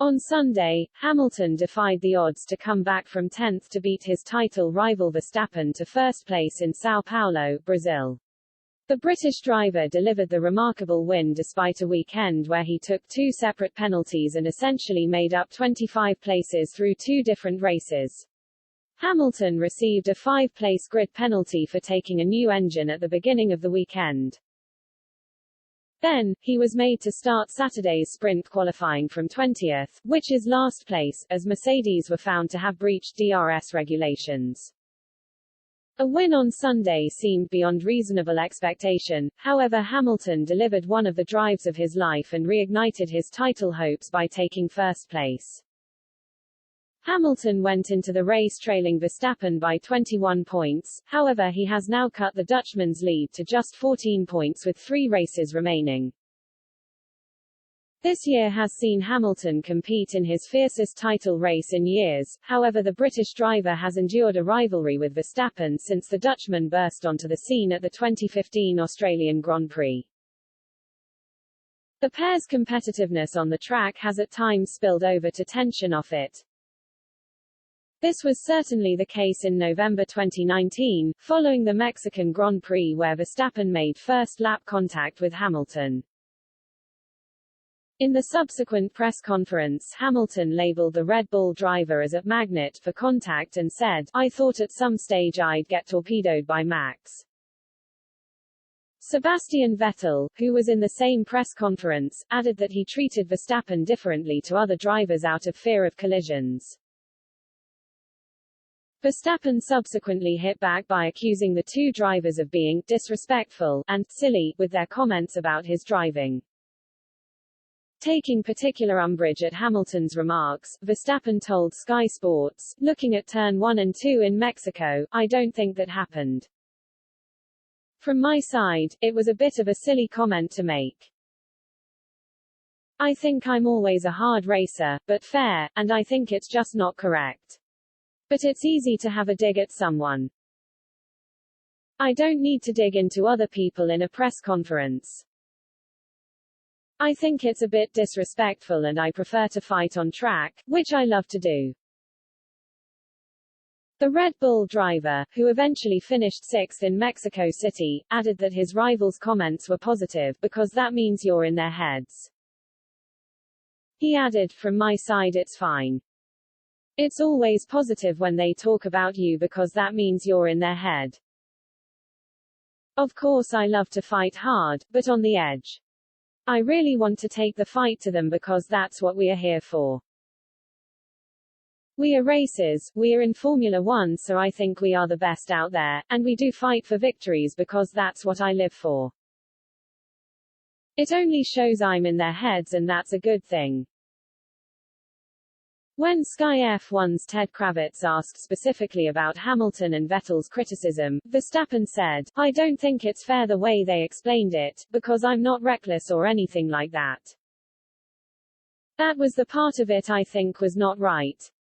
On Sunday, Hamilton defied the odds to come back from 10th to beat his title rival Verstappen to first place in São Paulo, Brazil. The British driver delivered the remarkable win despite a weekend where he took 2 separate penalties and essentially made up 25 places through 2 different races. Hamilton received a 5-place grid penalty for taking a new engine at the beginning of the weekend. Then, he was made to start Saturday's sprint qualifying from 20th, which is last place, as Mercedes were found to have breached DRS regulations. A win on Sunday seemed beyond reasonable expectation, however Hamilton delivered one of the drives of his life and reignited his title hopes by taking first place. Hamilton went into the race trailing Verstappen by 21 points, however he has now cut the Dutchman's lead to just 14 points with 3 races remaining. This year has seen Hamilton compete in his fiercest title race in years, however the British driver has endured a rivalry with Verstappen since the Dutchman burst onto the scene at the 2015 Australian Grand Prix. The pair's competitiveness on the track has at times spilled over to tension off it. This was certainly the case in November 2019, following the Mexican Grand Prix where Verstappen made first-lap contact with Hamilton. In the subsequent press conference, Hamilton labeled the Red Bull driver as a magnet for contact and said, "I thought at some stage I'd get torpedoed by Max." Sebastian Vettel, who was in the same press conference, added that he treated Verstappen differently to other drivers out of fear of collisions. Verstappen subsequently hit back by accusing the 2 drivers of being disrespectful and silly with their comments about his driving. Taking particular umbrage at Hamilton's remarks, Verstappen told Sky Sports, "Looking at turn 1 and 2 in Mexico, I don't think that happened. From my side, it was a bit of a silly comment to make. I think I'm always a hard racer, but fair, and I think it's just not correct. But it's easy to have a dig at someone. I don't need to dig into other people in a press conference. I think it's a bit disrespectful and I prefer to fight on track, which I love to do." The Red Bull driver, who eventually finished 6th in Mexico City, added that his rivals' comments were positive because that means you're in their heads. He added, "From my side it's fine. It's always positive when they talk about you because that means you're in their head. Of course I love to fight hard, but on the edge. I really want to take the fight to them because that's what we are here for. We are racers, we are in Formula One, so I think we are the best out there, and we do fight for victories because that's what I live for. It only shows I'm in their heads and that's a good thing." When Sky F1's Ted Kravitz asked specifically about Hamilton and Vettel's criticism, Verstappen said, "I don't think it's fair the way they explained it, because I'm not reckless or anything like that. That was the part of it I think was not right.